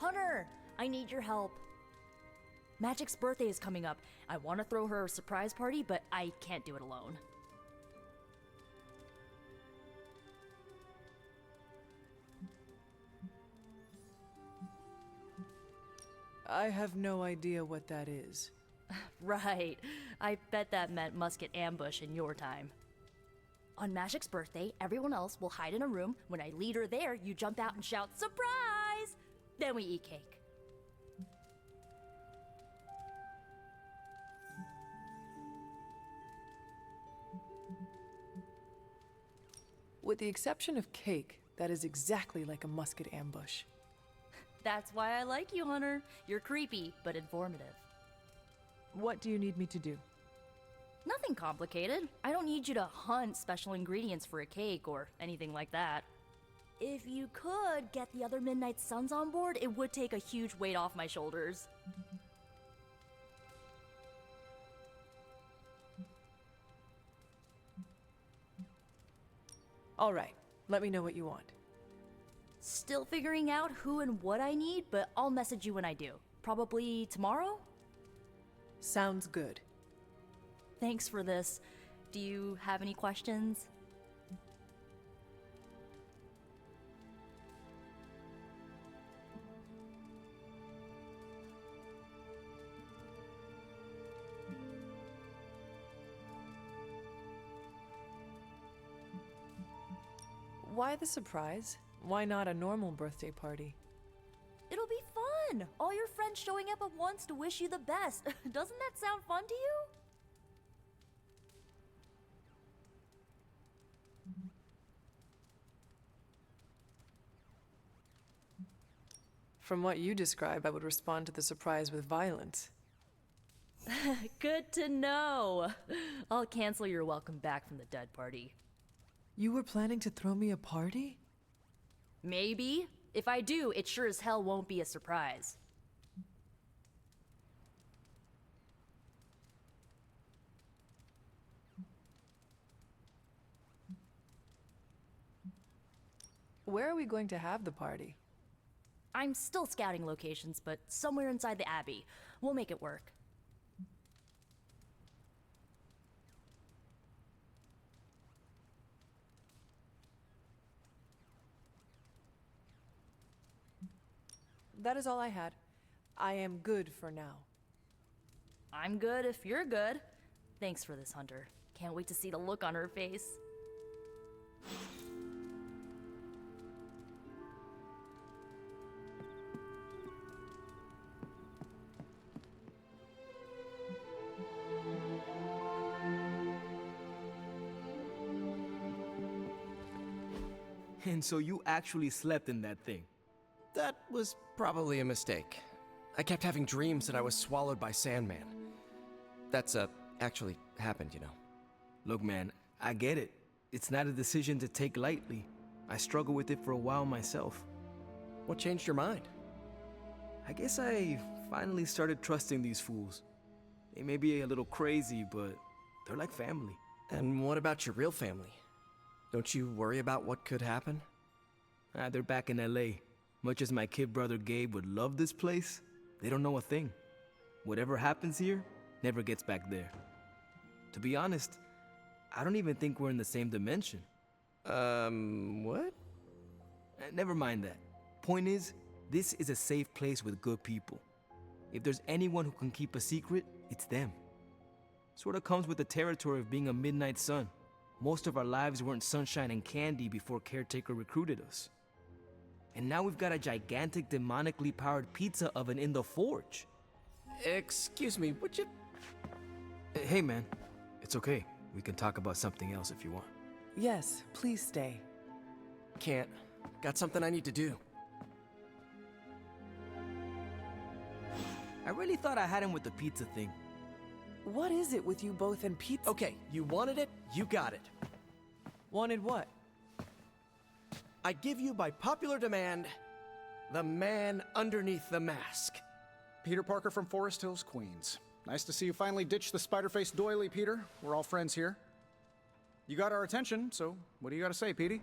Hunter, I need your help. Magic's birthday is coming up. I want to throw her a surprise party, but I can't do it alone. I have no idea what that is. Right. I bet that meant musket ambush in your time. On Magic's birthday, everyone else will hide in a room. When I lead her there, you jump out and shout, "Surprise!" Then we eat cake. With the exception of cake, that is exactly like a musket ambush. That's why I like you, Hunter. You're creepy, but informative. What do you need me to do? Nothing complicated. I don't need you to hunt special ingredients for a cake or anything like that. If you could get the other Midnight Suns on board, it would take a huge weight off my shoulders. All right, let me know what you want. Still figuring out who and what I need, but I'll message you when I do. Probably tomorrow? Sounds good. Thanks for this. Do you have any questions? Why the surprise? Why not a normal birthday party? It'll be fun! All your friends showing up at once to wish you the best. Doesn't that sound fun to you? From what you describe, I would respond to the surprise with violence. Good to know. I'll cancel your welcome back from the dead party. You were planning to throw me a party? Maybe. If I do, it sure as hell won't be a surprise. Where are we going to have the party? I'm still scouting locations, but somewhere inside the Abbey. We'll make it work. That is all I had. I am good for now. I'm good if you're good. Thanks for this, Hunter. Can't wait to see the look on her face. And so you actually slept in that thing? That was probably a mistake. I kept having dreams that I was swallowed by Sandman. That's, actually happened, you know. Look, man, I get it. It's not a decision to take lightly. I struggled with it for a while myself. What changed your mind? I guess I finally started trusting these fools. They may be a little crazy, but they're like family. And what about your real family? Don't you worry about what could happen? They're back in LA. Much as my kid brother Gabe would love this place, they don't know a thing. Whatever happens here never gets back there. To be honest, I don't even think we're in the same dimension. What? Never mind that. Point is, this is a safe place with good people. If there's anyone who can keep a secret, it's them. Sort of comes with the territory of being a Midnight Sun. Most of our lives weren't sunshine and candy before Caretaker recruited us. And now we've got a gigantic demonically powered pizza oven in the forge. Excuse me, would you... Hey man, it's okay. We can talk about something else if you want. Yes, please stay. Can't. Got something I need to do. I really thought I had him with the pizza thing. What is it with you both and pizza? Okay, you wanted it, you got it. Wanted what? I give you by popular demand, the man underneath the mask. Peter Parker from Forest Hills, Queens. Nice to see you finally ditched the spider-faced doily, Peter. We're all friends here. You got our attention, so what do you got to say, Petey?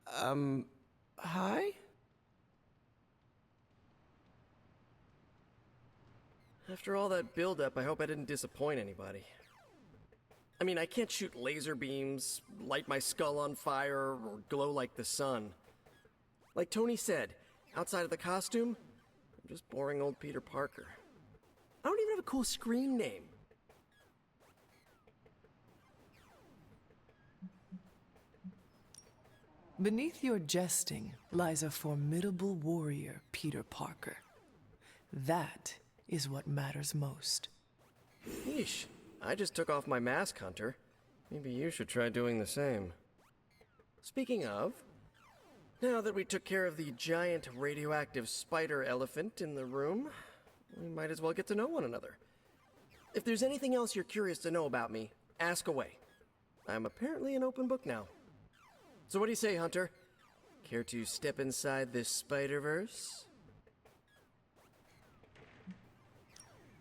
Hi? After all that buildup, I hope I didn't disappoint anybody. I mean, I can't shoot laser beams, light my skull on fire, or glow like the sun. Like Tony said, outside of the costume, I'm just boring old Peter Parker. I don't even have a cool screen name. Beneath your jesting lies a formidable warrior, Peter Parker. That is what matters most. Yeesh, I just took off my mask, Hunter. Maybe you should try doing the same. Speaking of, now that we took care of the giant radioactive spider elephant in the room, we might as well get to know one another. If there's anything else you're curious to know about me, ask away. I'm apparently an open book now. So what do you say, Hunter? Care to step inside this Spider-Verse?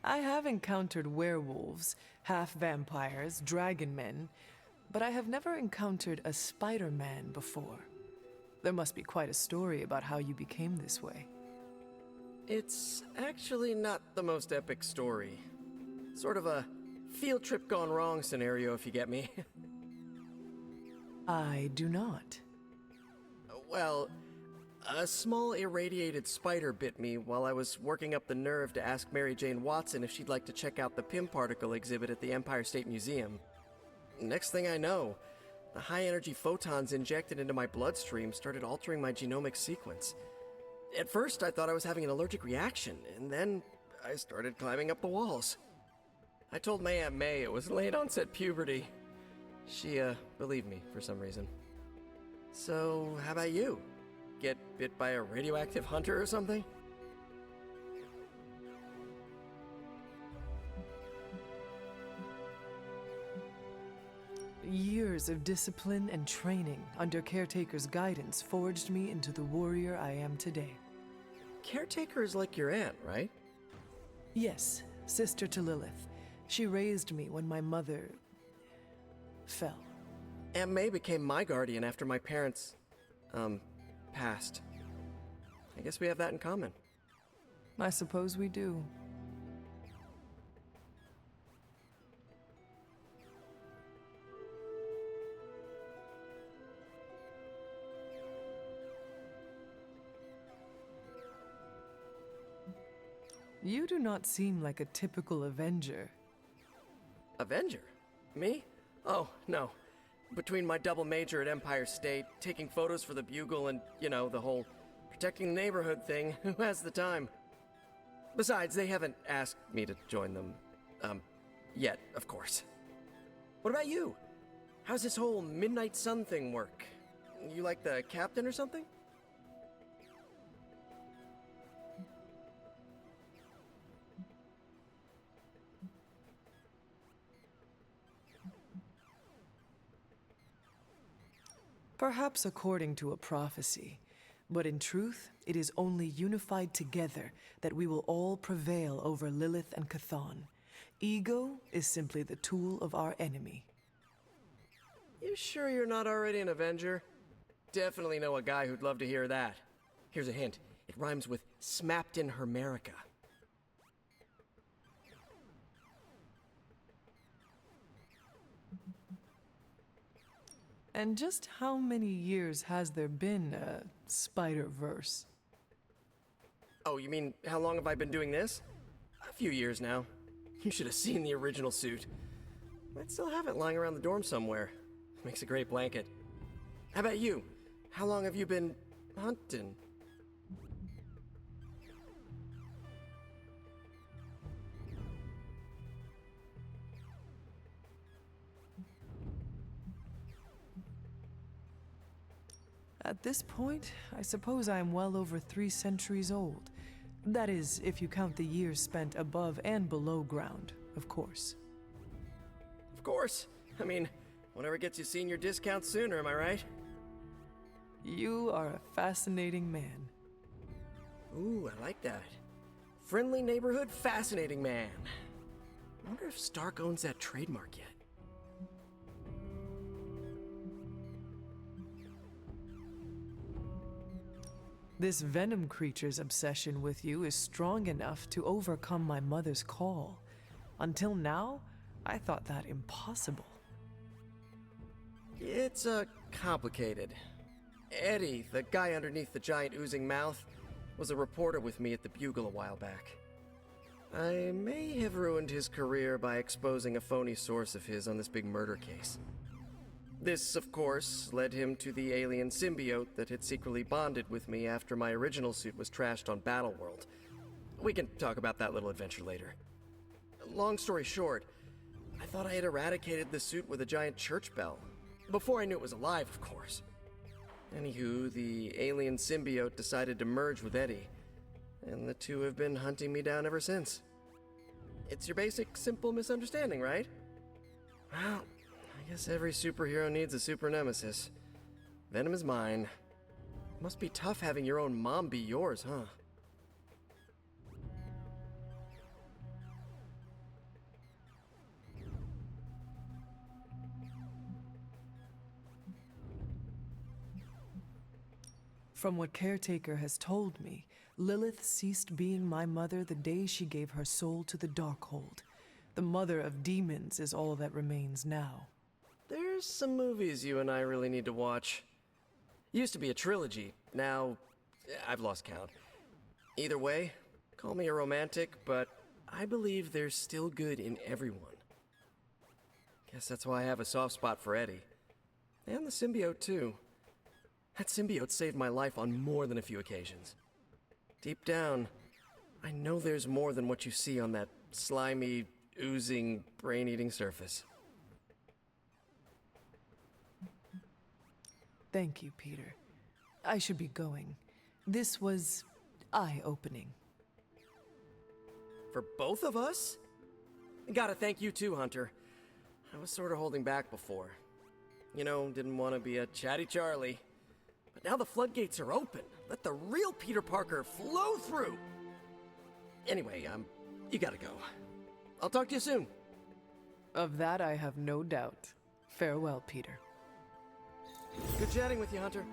I have encountered werewolves, half-vampires, dragon men, but I have never encountered a Spider-Man before. There must be quite a story about how you became this way. It's actually not the most epic story. Sort of a field trip gone wrong scenario, if you get me. I do not. Well, a small irradiated spider bit me while I was working up the nerve to ask Mary Jane Watson if she'd like to check out the Pym particle exhibit at the Empire State Museum. Next thing I know, the high-energy photons injected into my bloodstream started altering my genomic sequence. At first, I thought I was having an allergic reaction, and then I started climbing up the walls. I told my Aunt May it was late-onset puberty. She, believed me for some reason. So, how about you? Get bit by a radioactive hunter or something? Years of discipline and training under Caretaker's guidance forged me into the warrior I am today. Caretaker is like your aunt, right? Yes, sister to Lilith. She raised me when my mother fell. Aunt May became my guardian after my parents, passed. I guess we have that in common. I suppose we do. You do not seem like a typical Avenger. Avenger? Me? Oh, no. Between my double major at Empire State, taking photos for the Bugle, and, you know, the whole protecting the neighborhood thing, who has the time? Besides, they haven't asked me to join them, yet, of course. What about you? How's this whole Midnight Sun thing work? You like the captain or something? Perhaps according to a prophecy, but in truth, it is only unified together that we will all prevail over Lilith and Chthon. Ego is simply the tool of our enemy. You sure you're not already an Avenger? Definitely know a guy who'd love to hear that. Here's a hint. It rhymes with smapped in Hermerica. And just how many years has there been a Spider-Verse? Oh, you mean how long have I been doing this? A few years now. You should have seen the original suit. I'd still have it lying around the dorm somewhere. Makes a great blanket. How about you? How long have you been hunting? At this point, I suppose I am well over 3 centuries old. That is, if you count the years spent above and below ground, of course. Of course. I mean, whatever gets you senior discount sooner, am I right? You are a fascinating man. Ooh, I like that. Friendly neighborhood, fascinating man. I wonder if Stark owns that trademark yet. This venom creature's obsession with you is strong enough to overcome my mother's call. Until now, I thought that impossible. It's, complicated. Eddie, the guy underneath the giant oozing mouth, was a reporter with me at the Bugle a while back. I may have ruined his career by exposing a phony source of his on this big murder case. This, of course, led him to the alien symbiote that had secretly bonded with me after my original suit was trashed on Battleworld. We can talk about that little adventure later. Long story short, I thought I had eradicated the suit with a giant church bell. Before I knew it was alive, of course. Anywho, the alien symbiote decided to merge with Eddie, and the two have been hunting me down ever since. It's your basic, simple misunderstanding, right? Well, I guess every superhero needs a super nemesis. Venom is mine. Must be tough having your own mom be yours, huh? From what Caretaker has told me, Lilith ceased being my mother the day she gave her soul to the Darkhold. The mother of demons is all that remains now. There's some movies you and I really need to watch. Used to be a trilogy. Now, I've lost count. Either way, call me a romantic, but I believe there's still good in everyone. Guess that's why I have a soft spot for Eddie. And the symbiote, too. That symbiote saved my life on more than a few occasions. Deep down, I know there's more than what you see on that slimy, oozing, brain-eating surface. Thank you, Peter. I should be going. This was eye-opening. For both of us? Gotta thank you too, Hunter. I was sort of holding back before. You know, didn't want to be a chatty Charlie. But now the floodgates are open. Let the real Peter Parker flow through. Anyway, you gotta go. I'll talk to you soon. Of that I have no doubt. Farewell, Peter. Good chatting with you, Hunter.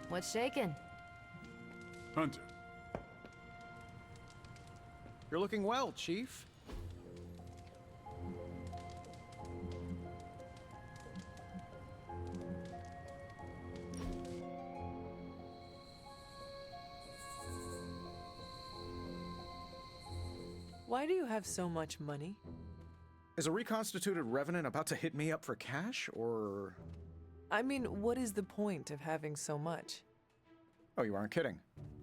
What's shaking? Hunter. You're looking well, Chief. Why do you have so much money? Is a reconstituted revenant about to hit me up for cash, or... I mean, what is the point of having so much? Oh, you aren't kidding.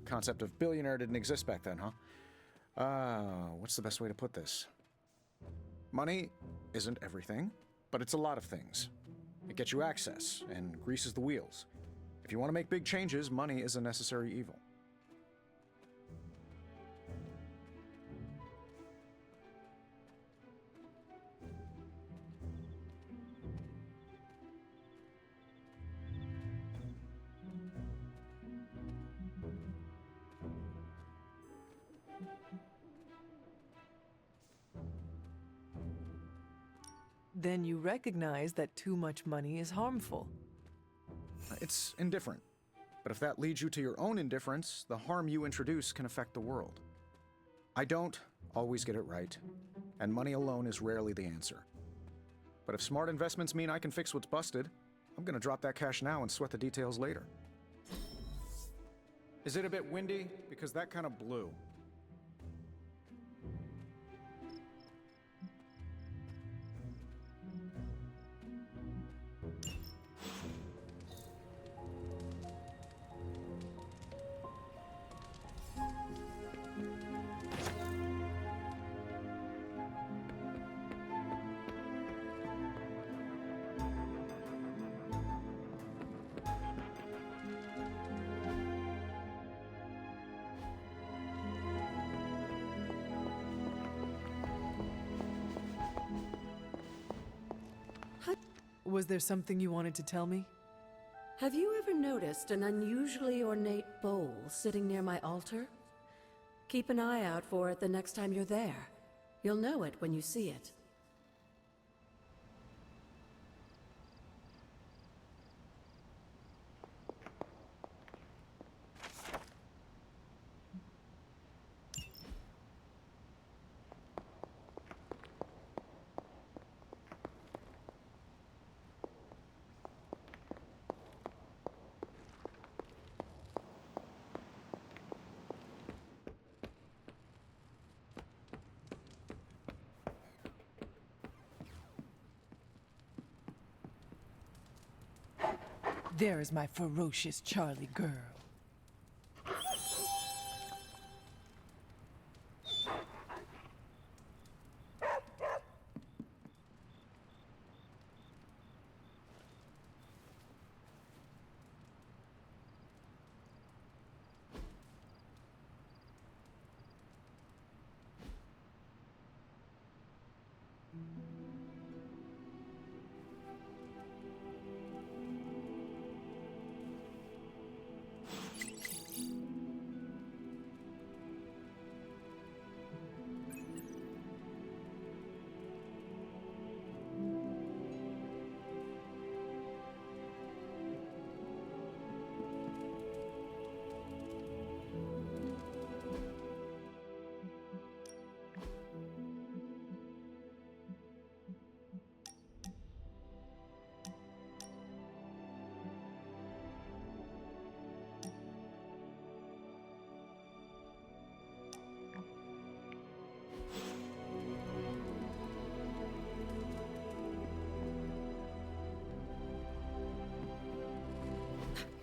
Concept of billionaire didn't exist back then, huh? What's the best way to put this? Money isn't everything, but it's a lot of things. It gets you access and greases the wheels. If you want to make big changes, money is a necessary evil. Then you recognize that too much money is harmful. It's indifferent. But if that leads you to your own indifference, the harm you introduce can affect the world. I don't always get it right, and money alone is rarely the answer. But if smart investments mean I can fix what's busted, I'm gonna drop that cash now and sweat the details later. Is it a bit windy? Because that kind of blew. Was there something you wanted to tell me? Have you ever noticed an unusually ornate bowl sitting near my altar? Keep an eye out for it the next time you're there. You'll know it when you see it. There is my ferocious Charlie girl.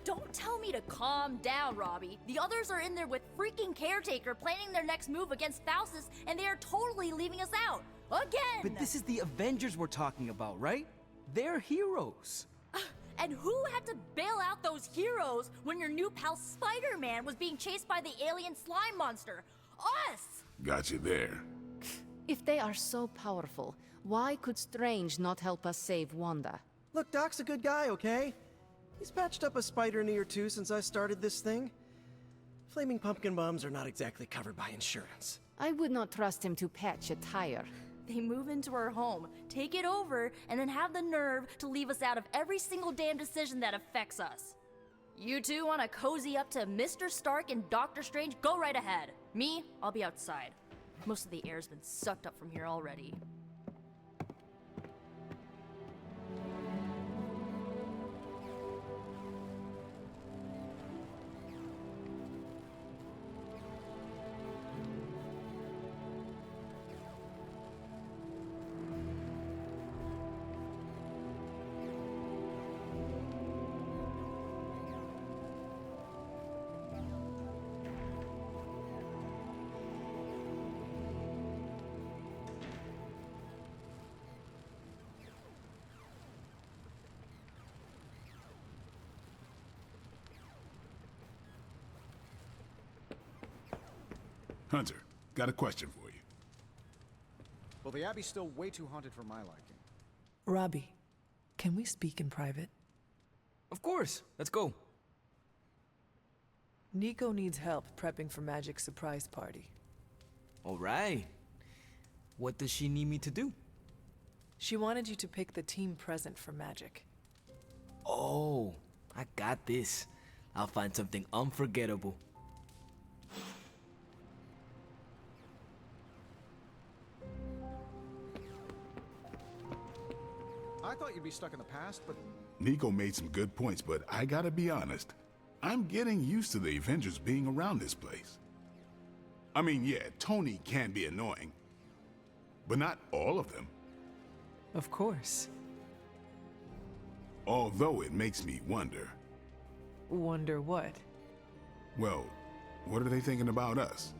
Don't tell me to calm down, Robbie. The others are in there with freaking Caretaker planning their next move against Faustus, and they are totally leaving us out. Again! But this is the Avengers we're talking about, right? They're heroes. And who had to bail out those heroes when your new pal Spider-Man was being chased by the alien slime monster? Us! Got you there. If they are so powerful, why could Strange not help us save Wanda? Look, Doc's a good guy, okay? He's patched up a spider knee or two since I started this thing. Flaming pumpkin bombs are not exactly covered by insurance. I would not trust him to patch a tire. They move into our home, take it over, and then have the nerve to leave us out of every single damn decision that affects us. You two want to cozy up to Mr. Stark and Doctor Strange? Go right ahead. Me, I'll be outside. Most of the air's been sucked up from here already. Hunter, got a question for you. Well, the Abbey's still way too haunted for my liking. Robbie, can we speak in private? Of course. Let's go. Nico needs help prepping for Magic's surprise party. All right. What does she need me to do? She wanted you to pick the team present for Magic. Oh, I got this. I'll find something unforgettable. I thought you'd be stuck in the past, but Nico made some good points, but I gotta be honest. I'm getting used to the Avengers being around this place. I mean, yeah, Tony can be annoying, but not all of them. Of course. Although it makes me wonder. Wonder what? Well, what are they thinking about us?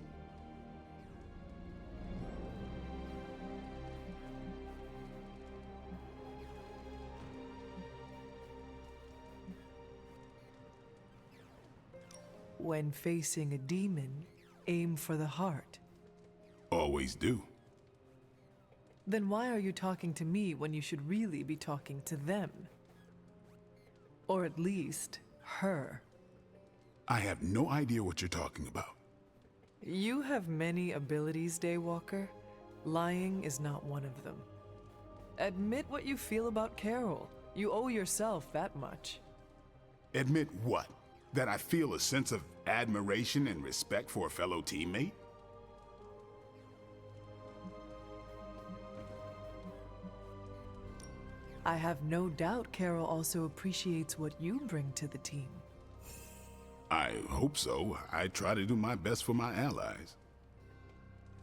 When facing a demon, aim for the heart. Always do. Then why are you talking to me when you should really be talking to them? Or at least, her. I have no idea what you're talking about. You have many abilities, Daywalker. Lying is not one of them. Admit what you feel about Carol. You owe yourself that much. Admit what? That I feel a sense of admiration and respect for a fellow teammate? I have no doubt Carol also appreciates what you bring to the team. I hope so. I try to do my best for my allies.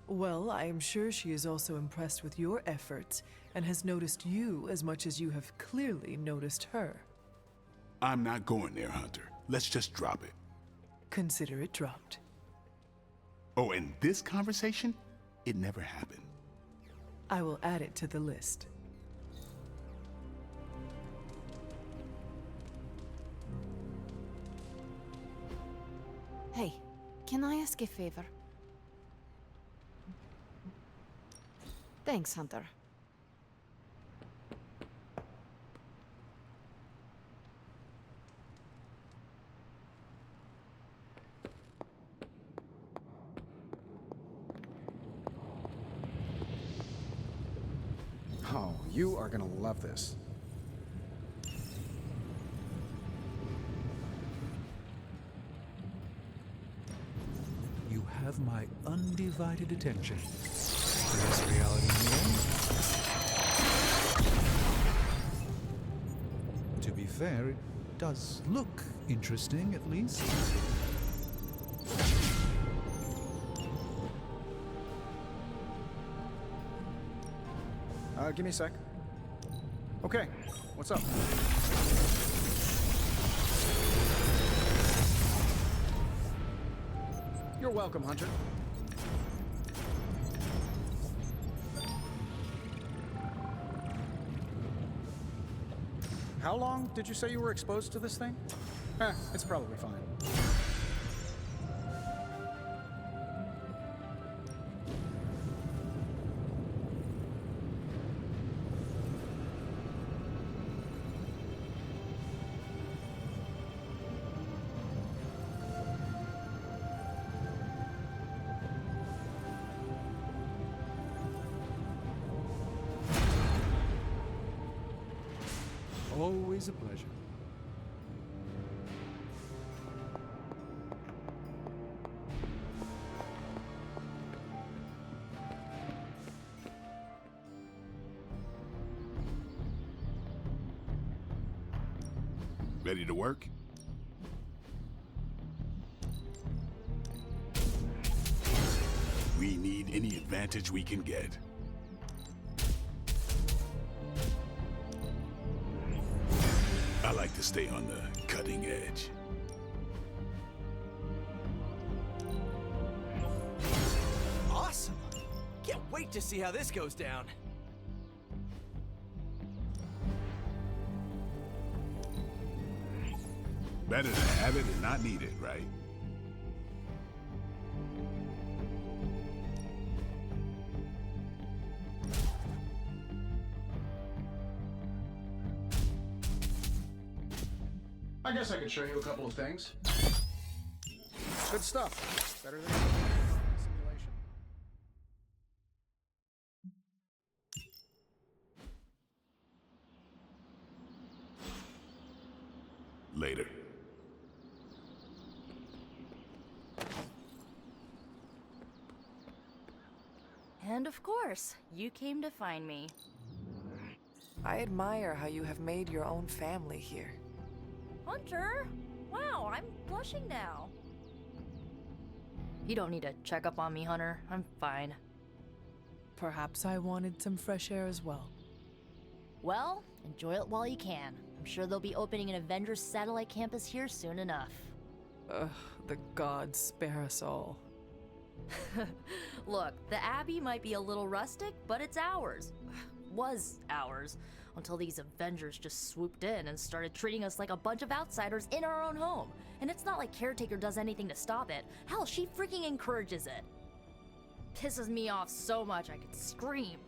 Well, I am sure she is also impressed with your efforts and has noticed you as much as you have clearly noticed her. I'm not going there, Hunter. Let's just drop it. Consider it dropped. Oh, and this conversation? It never happened. I will add it to the list. Hey, can I ask a favor? Thanks, Hunter. Oh, you are gonna love this. You have my undivided attention. This reality mirror. To be fair, it does look interesting, at least. Give me a sec. Okay, what's up? You're welcome, Hunter. How long did you say you were exposed to this thing? It's probably fine. Always a pleasure. Ready to work? We need any advantage we can get. I like to stay on the cutting edge. Awesome! Can't wait to see how this goes down. Better to have it and not need it, right? I guess I could show you a couple of things. Good stuff. Better than simulation. Later. And of course, you came to find me. I admire how you have made your own family here. Hunter! Wow, I'm blushing now. You don't need to check up on me, Hunter. I'm fine. Perhaps I wanted some fresh air as well. Well, enjoy it while you can. I'm sure they'll be opening an Avengers satellite campus here soon enough. Ugh, the gods spare us all. Look, the Abbey might be a little rustic, but it's ours. Was ours. Until these Avengers just swooped in and started treating us like a bunch of outsiders in our own home. And it's not like Caretaker does anything to stop it. Hell, she freaking encourages it. Pisses me off so much I could scream.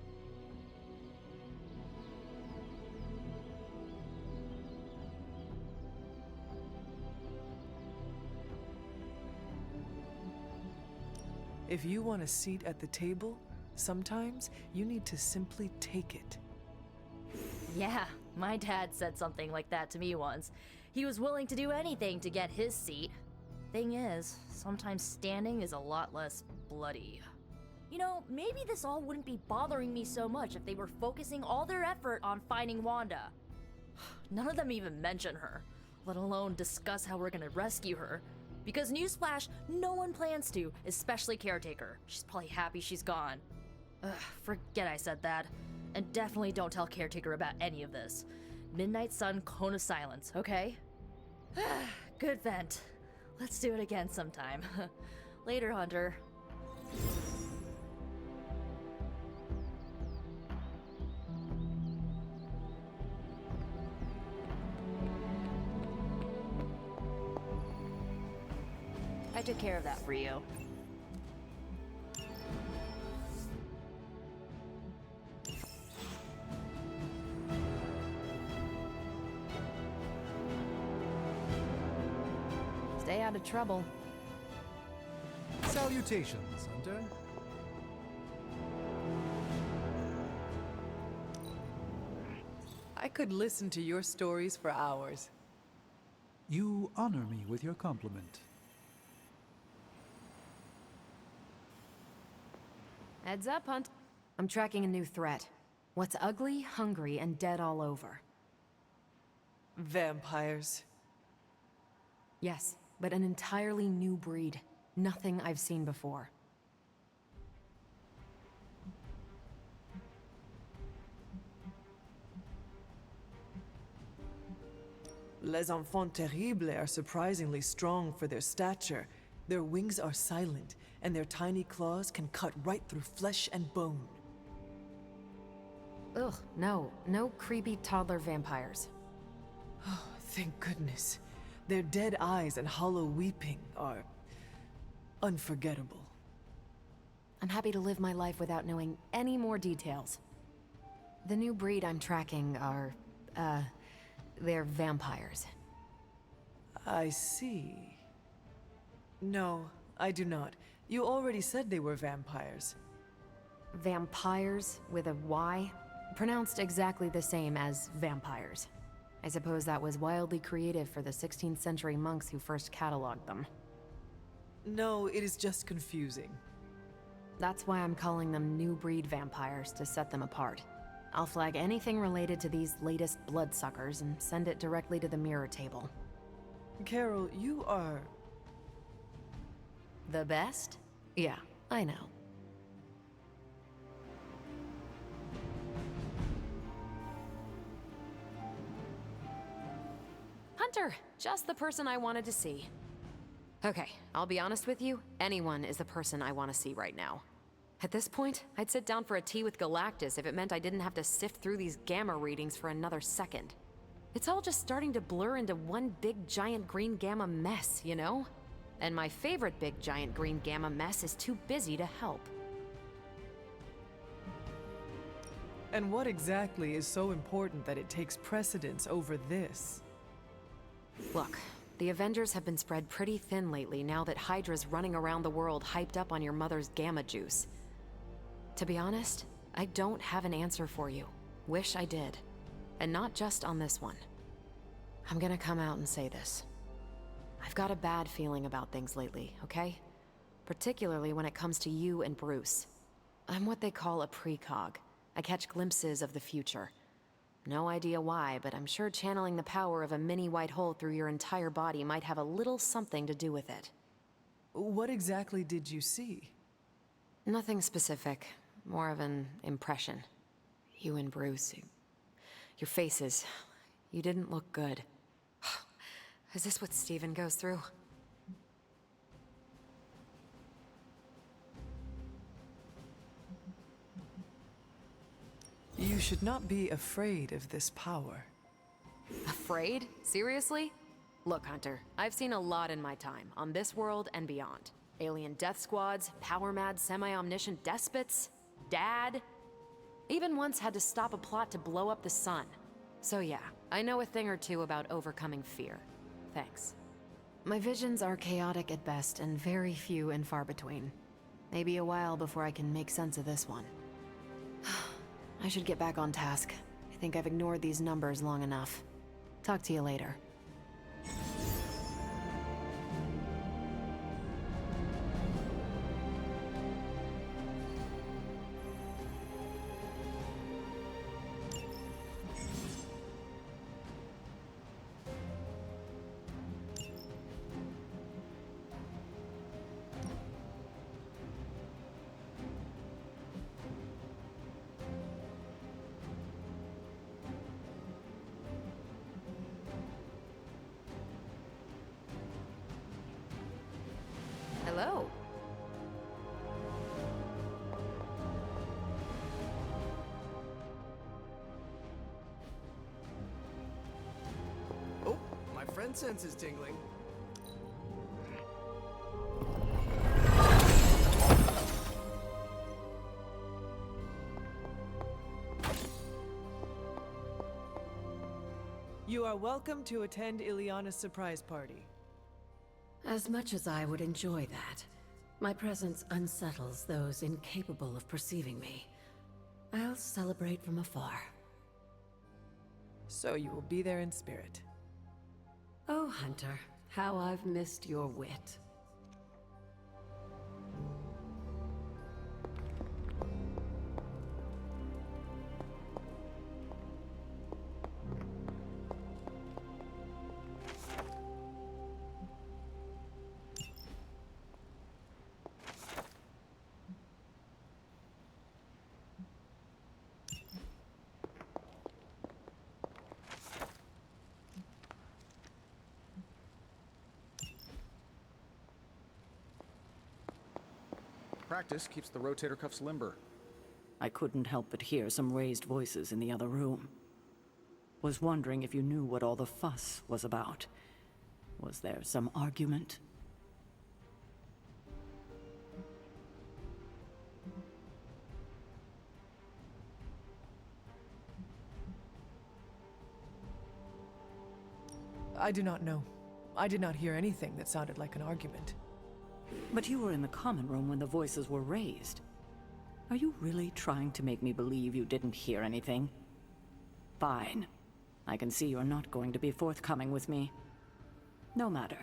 If you want a seat at the table, sometimes you need to simply take it. Yeah, my dad said something like that to me once. He was willing to do anything to get his seat. Thing is, sometimes standing is a lot less bloody. You know, maybe this all wouldn't be bothering me so much if they were focusing all their effort on finding Wanda. None of them even mention her, let alone discuss how we're gonna rescue her. Because newsflash, no one plans to, especially Caretaker. She's probably happy she's gone. Ugh, forget I said that. And definitely don't tell Caretaker about any of this. Midnight Sun, Cone of Silence, okay? Good vent. Let's do it again sometime. Later, Hunter. I took care of that for you. Stay out of trouble. Salutations, Hunter. I could listen to your stories for hours. You honor me with your compliment. Heads up, Hunt. I'm tracking a new threat. What's ugly, hungry, and dead all over. Vampires. Yes, but an entirely new breed. Nothing I've seen before. Les enfants terribles are surprisingly strong for their stature. Their wings are silent, and their tiny claws can cut right through flesh and bone. Ugh, no creepy toddler vampires. Oh, thank goodness. Their dead eyes and hollow weeping are unforgettable. I'm happy to live my life without knowing any more details. The new breed I'm tracking are, they're vampires. I see. No, I do not. You already said they were vampires. Vampires with a Y? Pronounced exactly the same as vampires. I suppose that was wildly creative for the 16th century monks who first cataloged them. No, it is just confusing. That's why I'm calling them new breed vampires, to set them apart. I'll flag anything related to these latest bloodsuckers and send it directly to the mirror table. Carol, you are... The best? Yeah, I know. Hunter! Just the person I wanted to see. Okay, I'll be honest with you, anyone is the person I want to see right now. At this point, I'd sit down for a tea with Galactus if it meant I didn't have to sift through these gamma readings for another second. It's all just starting to blur into one big giant green gamma mess, you know? And my favorite big giant green gamma mess is too busy to help. And what exactly is so important that it takes precedence over this? Look, the Avengers have been spread pretty thin lately now that Hydra's running around the world hyped up on your mother's gamma juice. To be honest, I don't have an answer for you. Wish I did. And not just on this one. I'm gonna come out and say this. I've got a bad feeling about things lately, okay? Particularly when it comes to you and Bruce. I'm what they call a precog. I catch glimpses of the future. No idea why, but I'm sure channeling the power of a mini white hole through your entire body might have a little something to do with it. What exactly did you see? Nothing specific. More of an impression. You and Bruce. Your faces. You didn't look good. Is this what Steven goes through? You should not be afraid of this power. Afraid? Seriously? Look, Hunter, I've seen a lot in my time, on this world and beyond. Alien death squads, power-mad semi-omniscient despots, Dad. Even once had to stop a plot to blow up the sun. So yeah, I know a thing or two about overcoming fear. Thanks. My visions are chaotic at best and very few and far between. Maybe a while before I can make sense of this one. I should get back on task. I think I've ignored these numbers long enough. Talk to you later. Hello. Oh, my friend sense is tingling. You are welcome to attend Ileana's surprise party. As much as I would enjoy that, my presence unsettles those incapable of perceiving me. I'll celebrate from afar. So you will be there in spirit. Oh, Hunter, how I've missed your wit. Practice keeps the rotator cuffs limber. I couldn't help but hear some raised voices in the other room. Was wondering if you knew what all the fuss was about. Was there some argument? I do not know. I did not hear anything that sounded like an argument. But you were in the common room when the voices were raised. Are you really trying to make me believe you didn't hear anything? Fine. I can see you're not going to be forthcoming with me. No matter.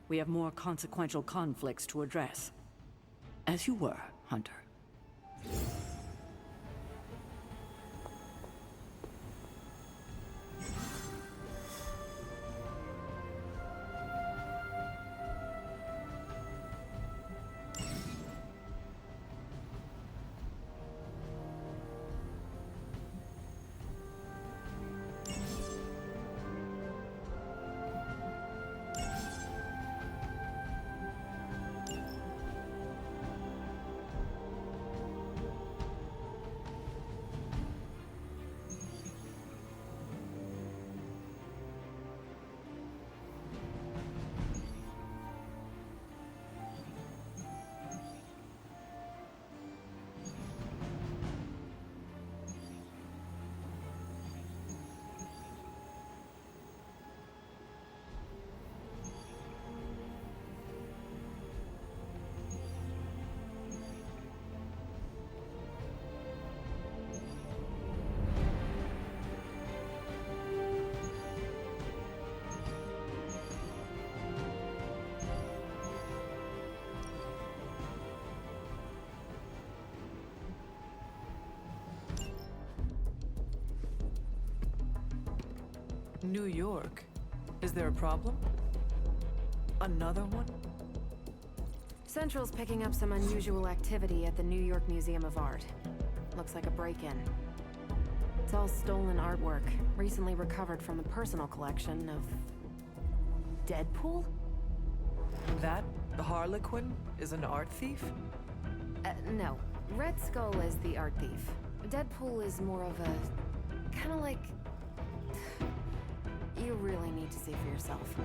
We have more consequential conflicts to address. As you were, Hunter. New York? Is there a problem? Another one? Central's picking up some unusual activity at the New York Museum of Art. Looks like a break-in. It's all stolen artwork, recently recovered from the personal collection of... Deadpool? That Harlequin is an art thief? No. Red Skull is the art thief. Deadpool is more of a... kinda like... You really need to see for yourself.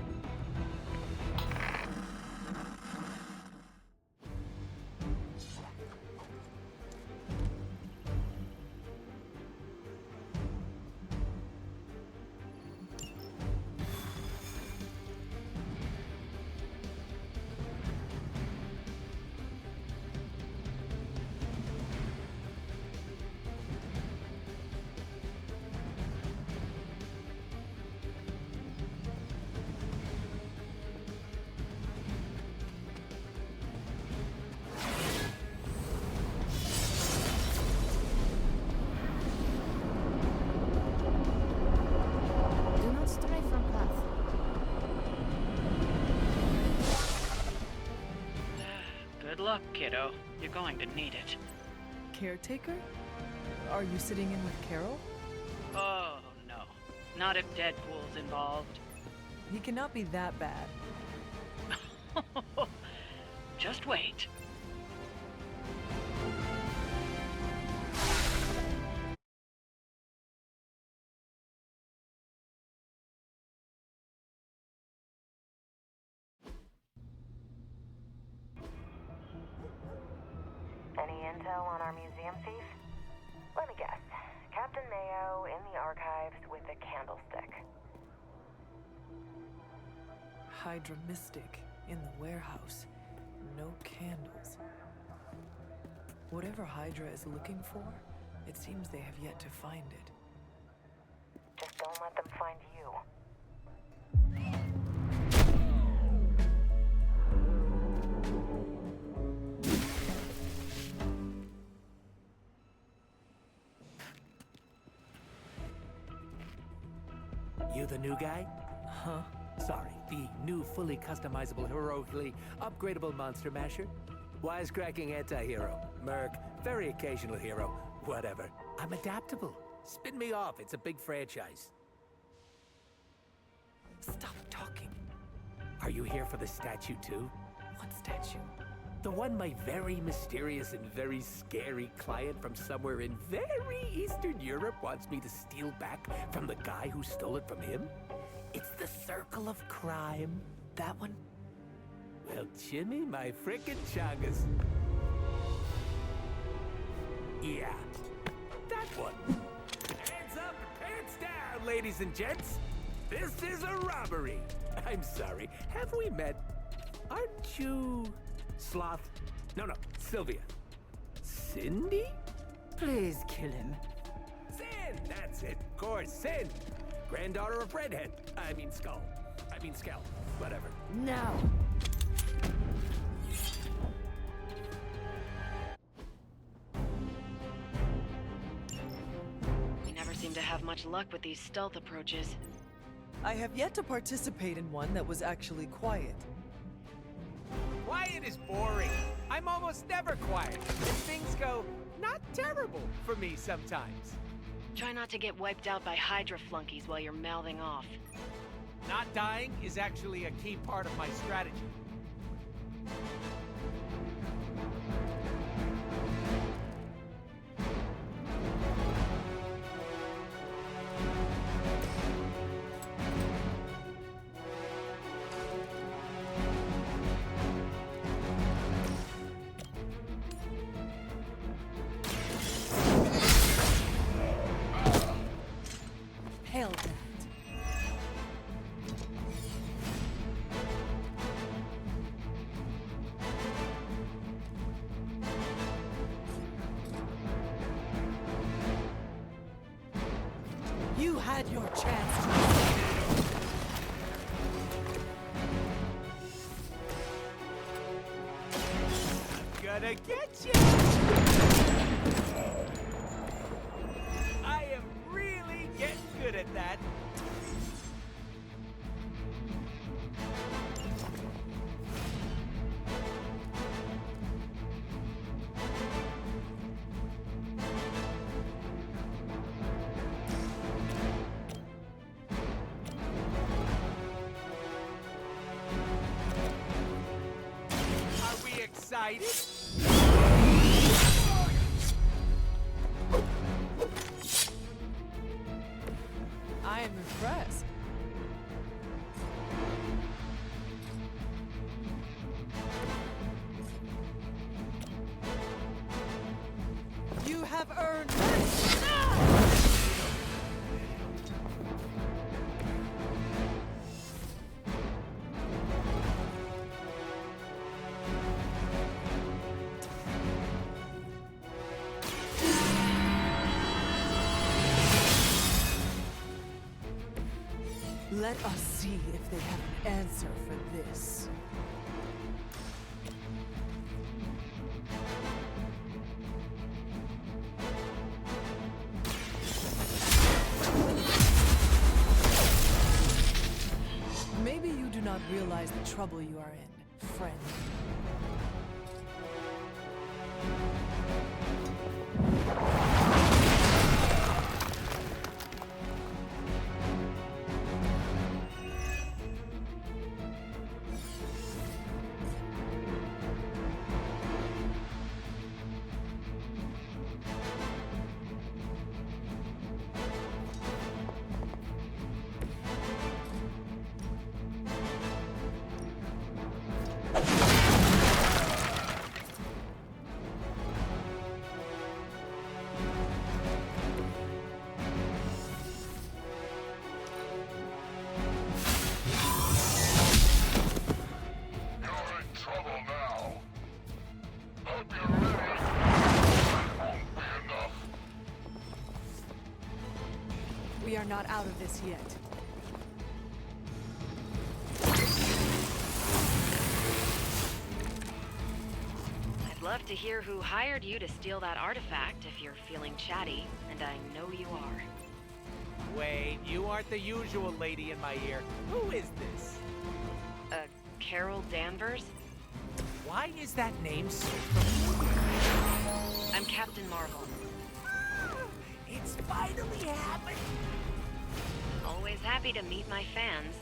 luck, kiddo. You're going to need it. Caretaker? Are you sitting in with Carol? Oh, no. Not if Deadpool's involved. He cannot be that bad. Just wait. Any intel on our museum thief? Let me guess. Captain Mayo in the archives with a candlestick. Hydra Mystic in the warehouse. No candles. Whatever Hydra is looking for, it seems they have yet to find it. Just don't let them find you. You the new guy? Huh? Sorry, the new fully customizable, heroically upgradable monster masher? Wisecracking anti-hero. Merc, very occasional hero. Whatever. I'm adaptable. Spin me off, it's a big franchise. Stop talking. Are you here for the statue too? What statue? The one my very mysterious and very scary client from somewhere in very Eastern Europe wants me to steal back from the guy who stole it from him? It's the Circle of Crime. That one? Well, Jimmy, my frickin' chungus. Yeah, that one. Hands up and pants down, ladies and gents. This is a robbery. I'm sorry, have we met? Aren't you... Sloth? No, Sylvia. Cindy? Please kill him. Sin! That's it. Of course, Sin. Granddaughter of Redhead. I mean Skull. I mean Skell. Whatever. No. We never seem to have much luck with these stealth approaches. I have yet to participate in one that was actually quiet. Quiet is boring. I'm almost never quiet. And things go not terrible for me sometimes. Try not to get wiped out by Hydra flunkies while you're mouthing off. Not dying is actually a key part of my strategy. Hell that. You had your chance to... Gonna get you! I am really getting good at that. Are we excited? I am impressed. You have earned this! Let us see if they have an answer for this. Maybe you do not realize the trouble you are in, friend. We are not out of this yet. I'd love to hear who hired you to steal that artifact if you're feeling chatty, and I know you are. Wait, you aren't the usual lady in my ear. Who is this? Carol Danvers? Why is that name so familiar? I'm Captain Marvel. It's finally happened! Always happy to meet my fans.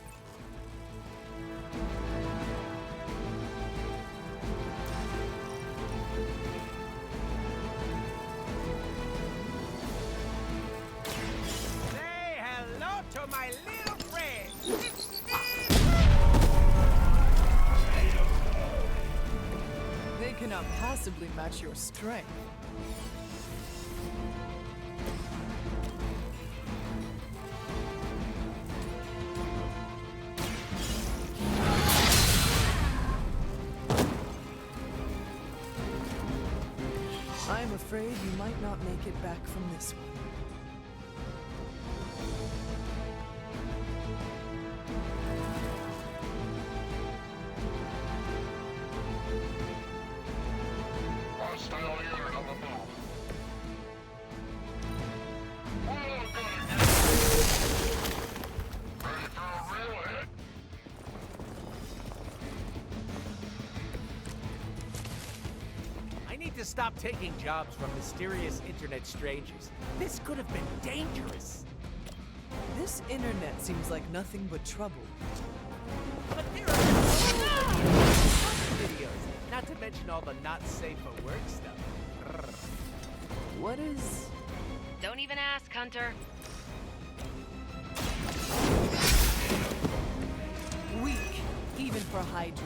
Say hello to my little friend! They cannot possibly match your strength. I'm afraid you might not make it back from this one. I need to stop taking jobs from mysterious internet strangers. This could have been dangerous. This internet seems like nothing but trouble. But there are videos, not to mention all the not safe for work stuff. What is... Don't even ask, Hunter. weak, even for Hydra?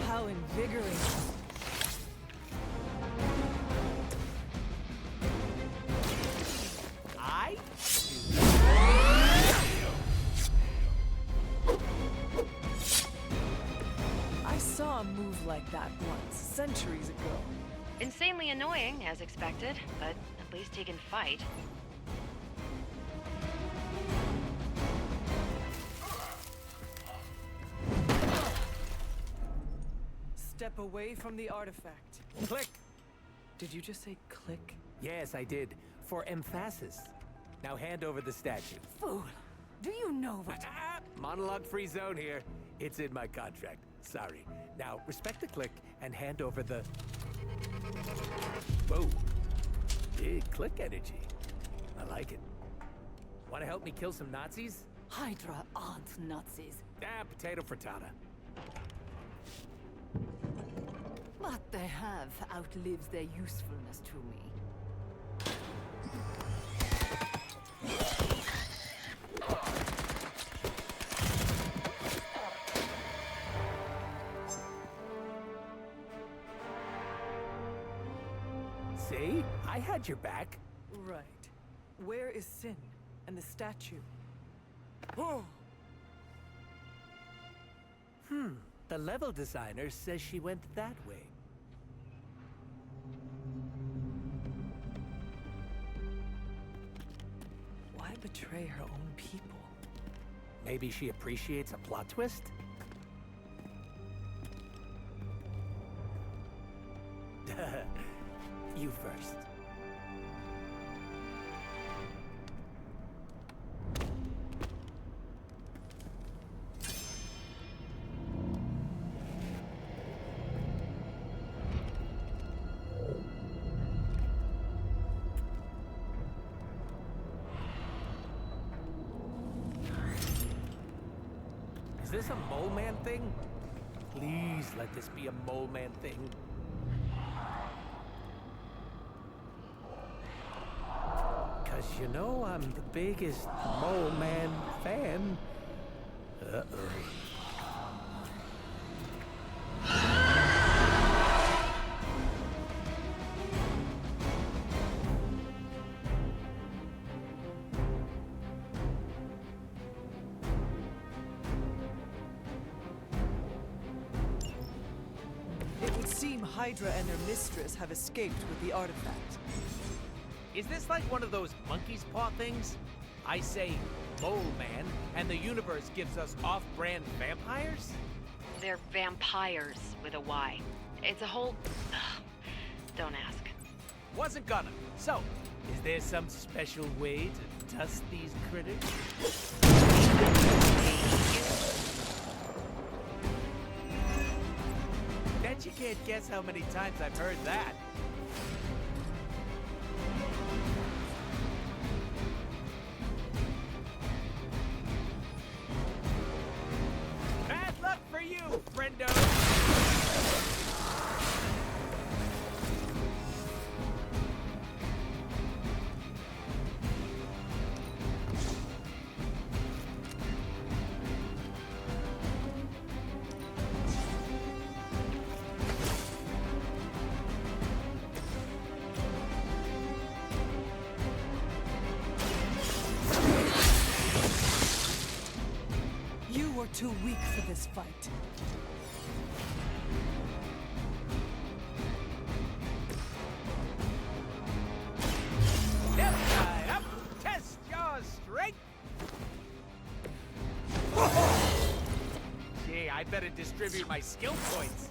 How invigorating. I saw a move like that once, centuries ago. Insanely annoying, as expected, but at least he can fight. Step away from the artifact. Click! Did you just say click? Yes, I did. For emphasis. Now hand over the statue. Fool! Do you know what... Monologue-free zone here. It's in my contract. Sorry. Now, respect the click and hand over the... Whoa. Big click energy. I like it. Want to help me kill some Nazis? Hydra aren't Nazis. Potato frittata. What they have outlives their usefulness to me. See? I had your back. Right. Where is Sin and the statue? The level designer says she went that way. Why betray her own people? Maybe she appreciates a plot twist? You first. Is this a mole man thing? Please let this be a mole man thing. Cause you know I'm the biggest mole man fan. Uh-oh. would seem Hydra and their mistress have escaped with the artifact. Is this like one of those monkey's paw things? I say mole man, and the universe gives us off-brand vampires? They're vampires with a Y. It's a whole... Ugh. Don't ask. Wasn't gonna. So, is there some special way to dust these critters? Bet you can't guess how many times I've heard that. Bad luck for you, friendo! You were too weak for this fight. Step right up, test your strength! Gee, I better distribute my skill points.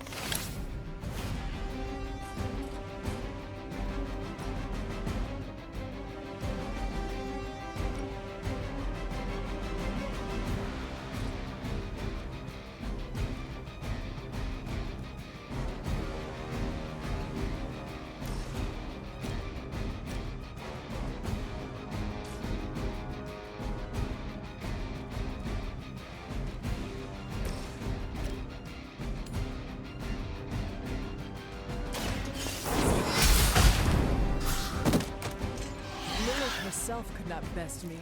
Herself could not best me.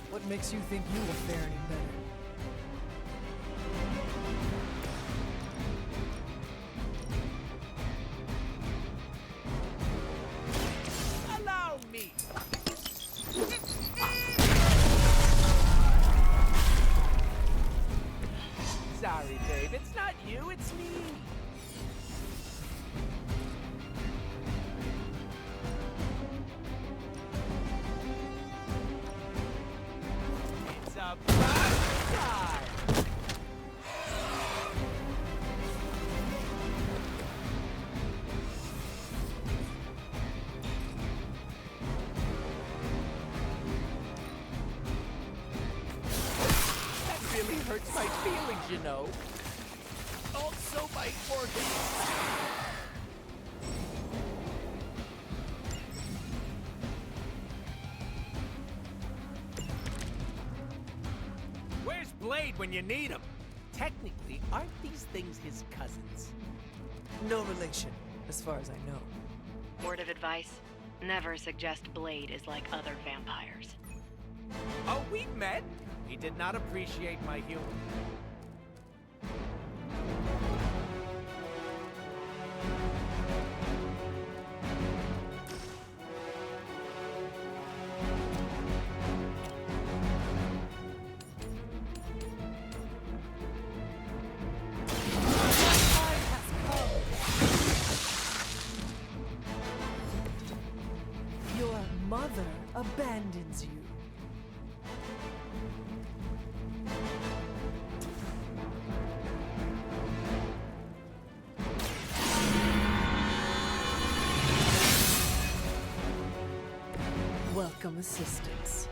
What makes you think you will fare any better? Allow me! Sorry, babe. It's not you, it's me. It's about time! That really hurts my feelings, you know. Also my organs. Where's Blade when you need him? Technically, aren't these things his cousins? No relation, as far as I know. Word of advice, never suggest Blade is like other vampires. Oh, we met? He did not appreciate my humor. Your mother abandons you. Welcome assistance.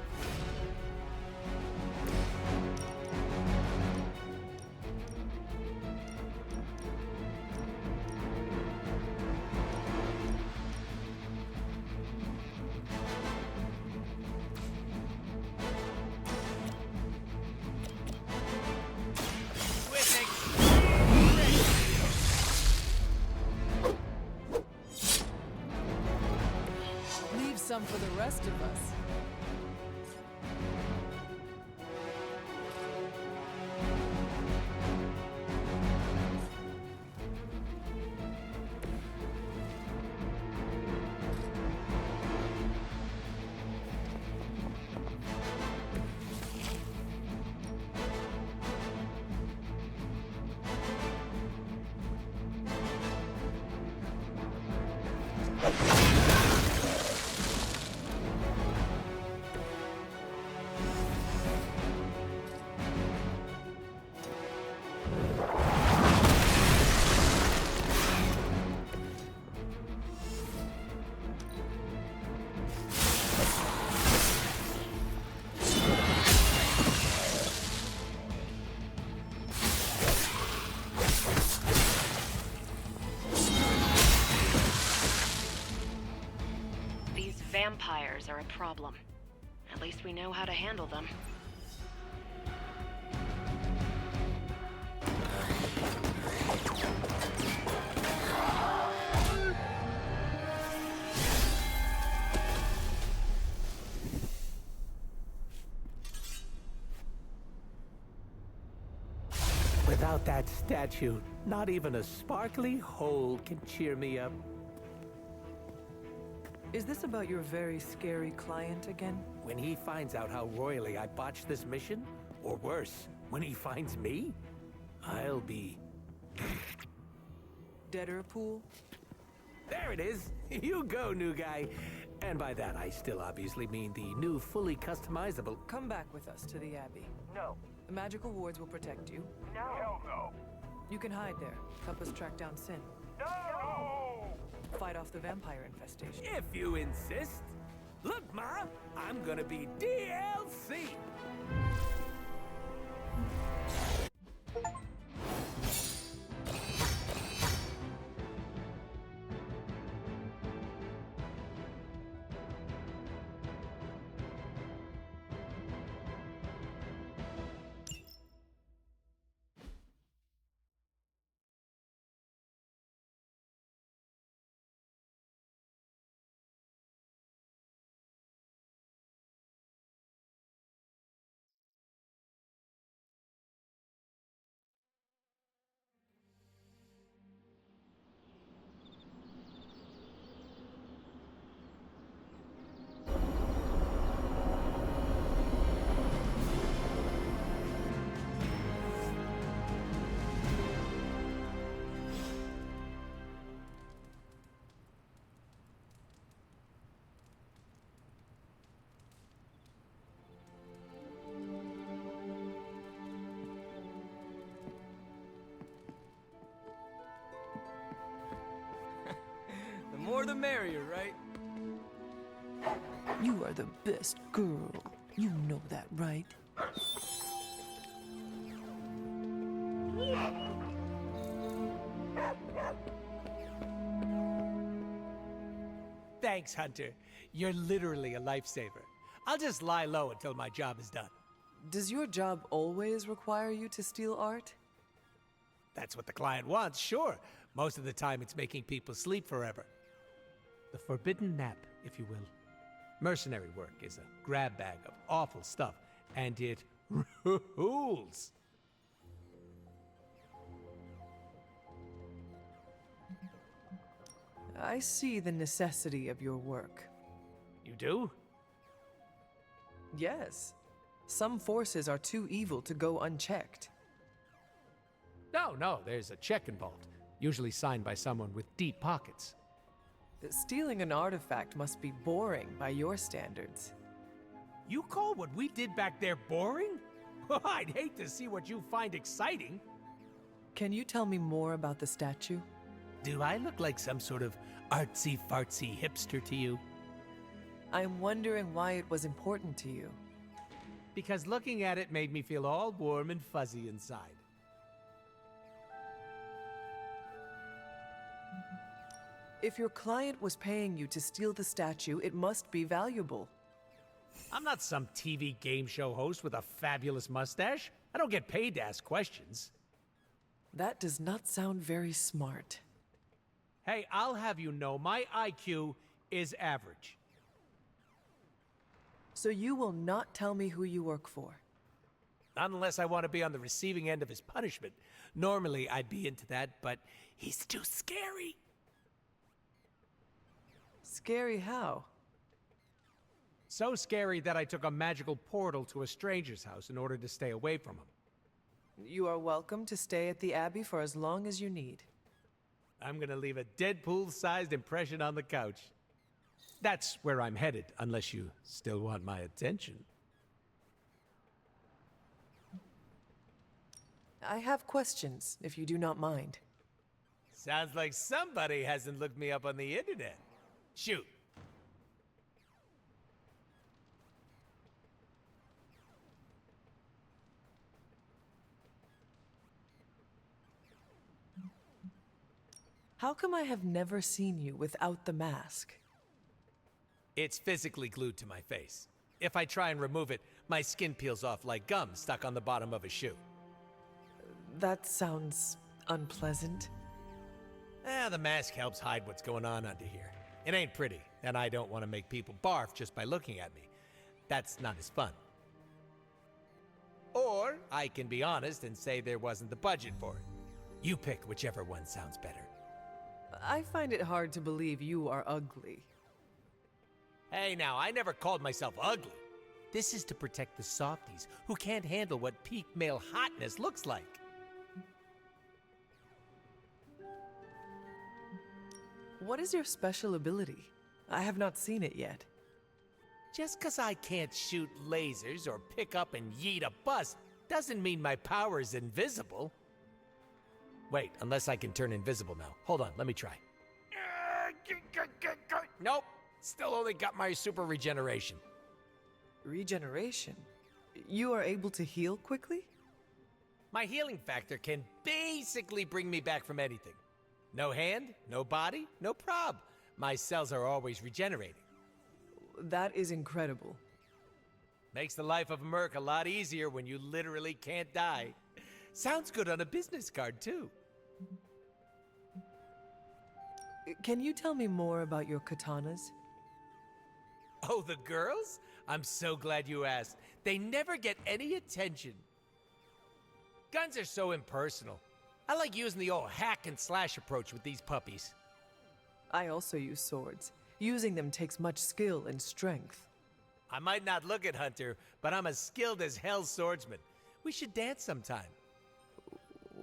Leave some for the rest of us. These vampires are a problem. At least we know how to handle them. Without that statue, not even a sparkly hole can cheer me up. Is this about your very scary client again? When he finds out how royally I botched this mission, or worse, when he finds me, I'll be... Deadpool? There it is! You go, new guy! And by that, I still obviously mean the new, fully customizable... Come back with us to the Abbey. No. The magical wards will protect you. No. Hell no! You can hide there. Help us track down Sin. No! Fight off the vampire infestation. If you insist. Look, Ma, I'm gonna be DLC! The more the merrier, right? You are the best girl. You know that, right? Thanks, Hunter. You're literally a lifesaver. I'll just lie low until my job is done. Does your job always require you to steal art? That's what the client wants, sure. Most of the time, it's making people sleep forever. The forbidden nap, if you will. Mercenary work is a grab bag of awful stuff, and it rules. I see the necessity of your work. You do? Yes. Some forces are too evil to go unchecked. No, there's a check involved. Usually signed by someone with deep pockets. Stealing an artifact must be boring by your standards. You call what we did back there boring? I'd hate to see what you find exciting. Can you tell me more about the statue? Do I look like some sort of artsy-fartsy hipster to you? I'm wondering why it was important to you. Because looking at it made me feel all warm and fuzzy inside. If your client was paying you to steal the statue, it must be valuable. I'm not some TV game show host with a fabulous mustache. I don't get paid to ask questions. That does not sound very smart. Hey, I'll have you know my IQ is average. So you will not tell me who you work for? Not unless I want to be on the receiving end of his punishment. Normally, I'd be into that, but he's too scary. Scary how? So scary that I took a magical portal to a stranger's house in order to stay away from him. You are welcome to stay at the Abbey for as long as you need. I'm gonna leave a Deadpool-sized impression on the couch. That's where I'm headed, unless you still want my attention. I have questions, if you do not mind. Sounds like somebody hasn't looked me up on the internet. Shoot. How come I have never seen you without the mask? It's physically glued to my face. If I try and remove it, my skin peels off like gum stuck on the bottom of a shoe. That sounds unpleasant. The mask helps hide what's going on under here. It ain't pretty, and I don't want to make people barf just by looking at me. That's not as fun. Or I can be honest and say there wasn't the budget for it. You pick whichever one sounds better. I find it hard to believe you are ugly. Hey now, I never called myself ugly. This is to protect the softies who can't handle what peak male hotness looks like. What is your special ability? I have not seen it yet. Just 'cause I can't shoot lasers or pick up and yeet a bus doesn't mean my power is invisible. Wait, unless I can turn invisible now. Hold on, let me try. Nope, still only got my super regeneration. Regeneration? You are able to heal quickly? My healing factor can basically bring me back from anything. No hand, no body, no prob. My cells are always regenerating. That is incredible. Makes the life of a merc a lot easier when you literally can't die. Sounds good on a business card, too. Can you tell me more about your katanas? Oh, the girls? I'm so glad you asked. They never get any attention. Guns are so impersonal. I like using the old hack and slash approach with these puppies. I also use swords. Using them takes much skill and strength. I might not look it, Hunter, but I'm as skilled as hell's swordsman. We should dance sometime.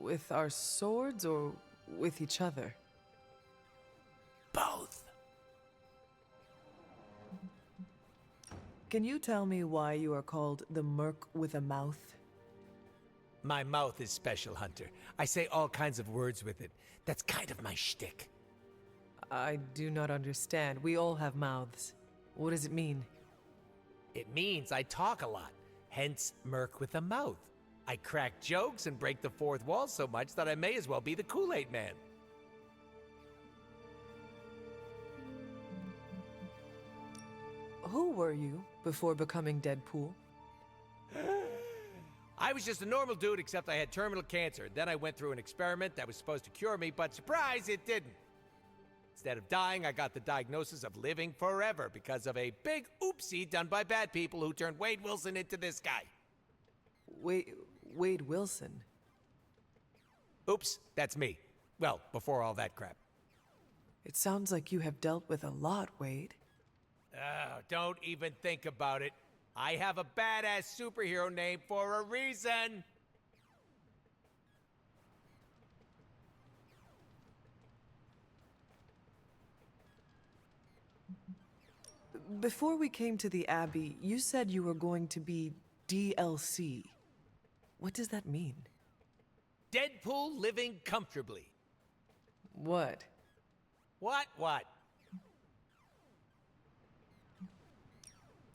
With our swords or with each other? Both. Can you tell me why you are called the Merc with a Mouth? My mouth is special, Hunter. I say all kinds of words with it. That's kind of my shtick. I do not understand. We all have mouths. What does it mean? It means I talk a lot, hence Merc with a mouth. I crack jokes and break the fourth wall so much that I may as well be the Kool-Aid Man. Who were you before becoming Deadpool? I was just a normal dude, except I had terminal cancer. Then I went through an experiment that was supposed to cure me, but surprise, it didn't. Instead of dying, I got the diagnosis of living forever because of a big oopsie done by bad people who turned Wade Wilson into this guy. Wade Wilson? Oops, that's me. Well, before all that crap. It sounds like you have dealt with a lot, Wade. Oh, don't even think about it. I have a badass superhero name for a reason. Before we came to the Abbey, you said you were going to be DLC. What does that mean? Deadpool living comfortably. What? What?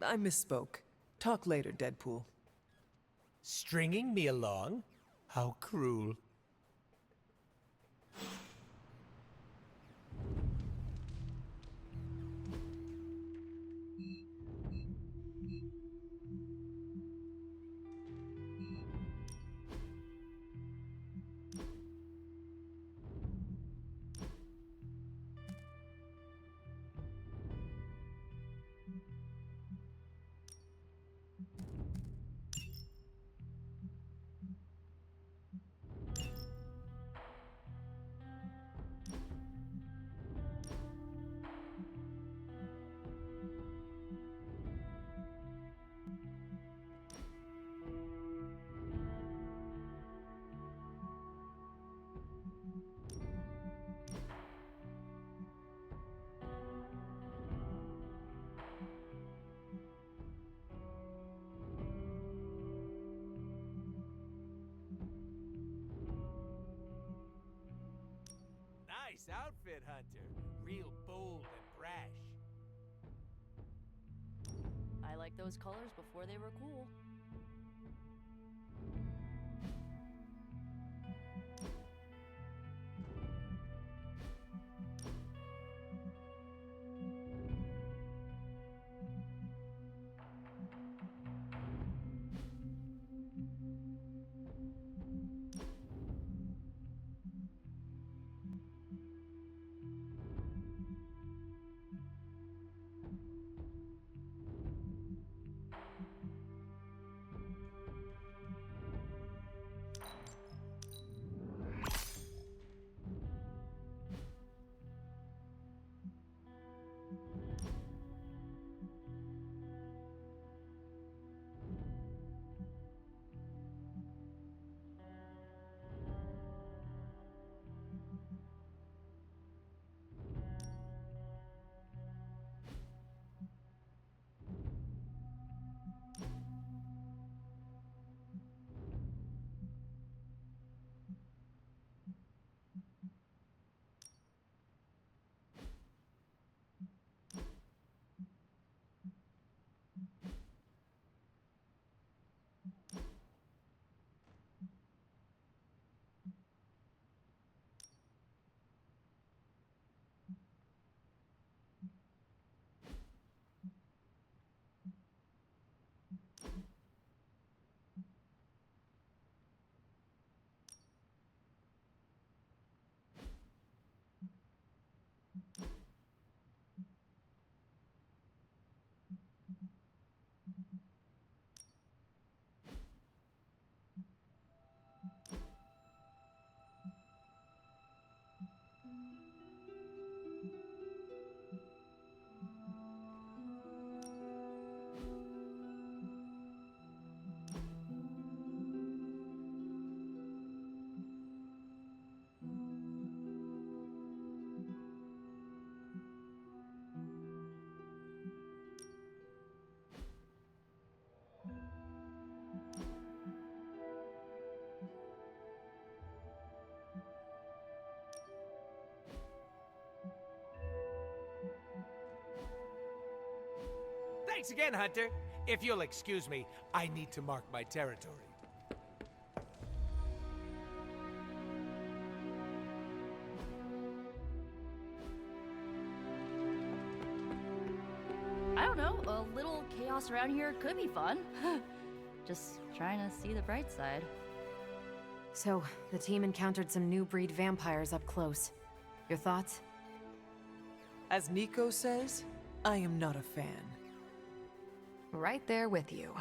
I misspoke. Talk later, Deadpool. Stringing me along? How cruel. Nice outfit, Hunter. Real bold and brash. I liked those colors before they were cool. Thanks again, Hunter. If you'll excuse me, I need to mark my territory. I don't know, a little chaos around here could be fun. Just trying to see the bright side. So, the team encountered some new breed vampires up close. Your thoughts? As Nico says, I am not a fan. Right there with you.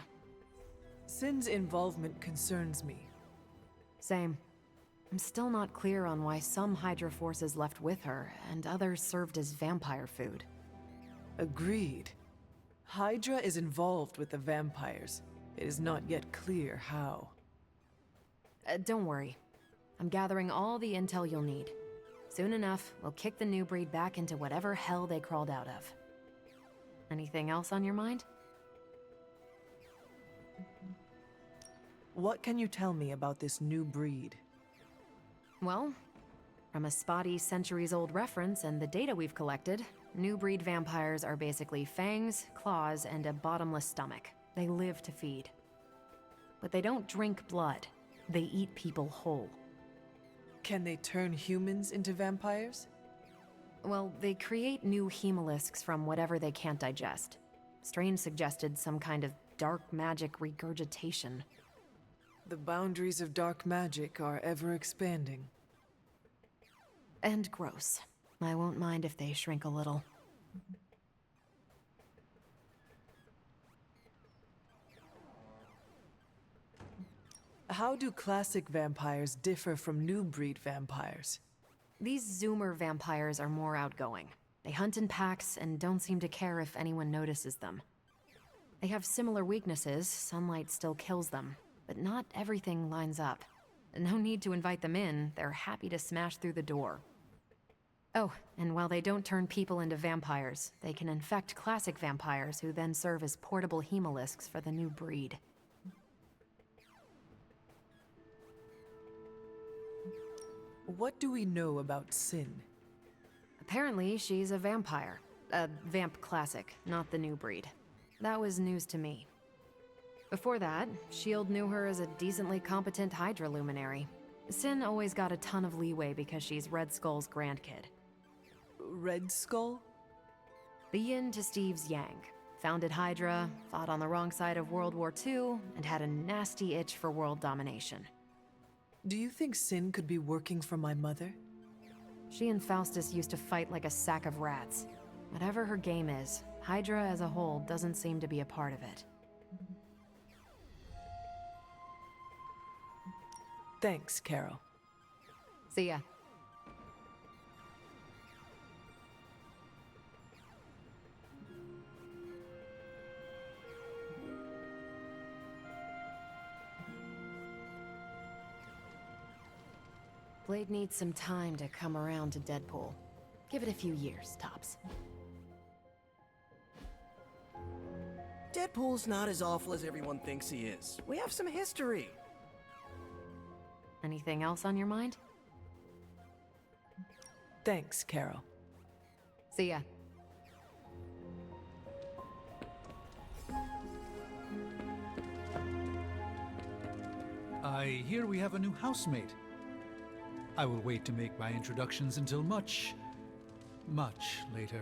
Sin's involvement concerns me. Same. I'm still not clear on why some Hydra forces left with her, and others served as vampire food. Agreed. Hydra is involved with the vampires. It is not yet clear how. Don't worry. I'm gathering all the intel you'll need. Soon enough, we'll kick the new breed back into whatever hell they crawled out of. Anything else on your mind? What can you tell me about this new breed? Well, from a spotty centuries-old reference and the data we've collected, new breed vampires are basically fangs, claws, and a bottomless stomach. They live to feed. But they don't drink blood. They eat people whole. Can they turn humans into vampires? Well, they create new hemolisks from whatever they can't digest. Strain suggested some kind of dark magic regurgitation. The boundaries of dark magic are ever expanding. And gross. I won't mind if they shrink a little. How do classic vampires differ from new breed vampires? These Zoomer vampires are more outgoing. They hunt in packs and don't seem to care if anyone notices them. They have similar weaknesses, sunlight still kills them, but not everything lines up. No need to invite them in, they're happy to smash through the door. Oh, and while they don't turn people into vampires, they can infect classic vampires who then serve as portable hemolisks for the new breed. What do we know about Sin? Apparently, she's a vampire. A vamp classic, not the new breed. That was news to me. Before that, S.H.I.E.L.D. knew her as a decently competent Hydra luminary. Sin always got a ton of leeway because she's Red Skull's grandkid. Red Skull? The yin to Steve's yang. Founded Hydra, fought on the wrong side of World War II, and had a nasty itch for world domination. Do you think Sin could be working for my mother? She and Faustus used to fight like a sack of rats. Whatever her game is, Hydra as a whole doesn't seem to be a part of it. Thanks, Carol. See ya. Blade needs some time to come around to Deadpool. Give it a few years, tops. Deadpool's not as awful as everyone thinks he is. We have some history. Anything else on your mind? Thanks, Carol. See ya. I hear we have a new housemate. I will wait to make my introductions until much, much later.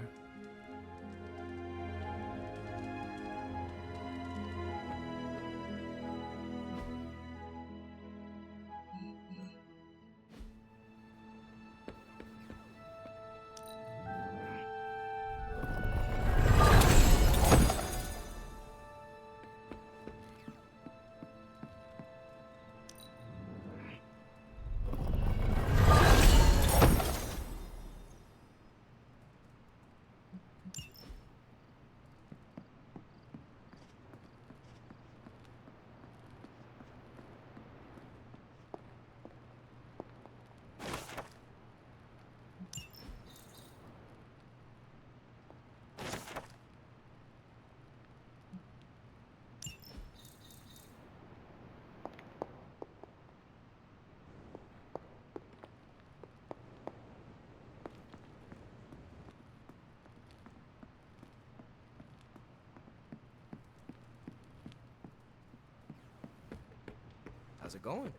How's it going?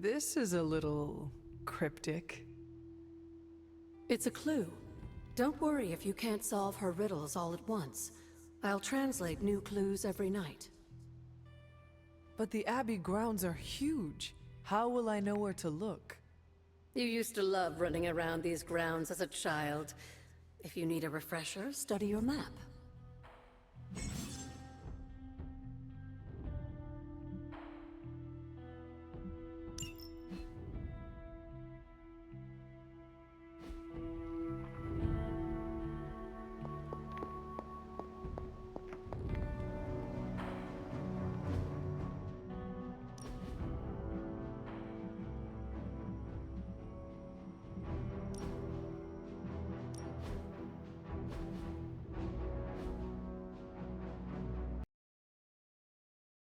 This is a little cryptic. It's a clue. Don't worry if you can't solve her riddles all at once. I'll translate new clues every night. But the Abbey grounds are huge. How will I know where to look? You used to love running around these grounds as a child. If you need a refresher, study your map.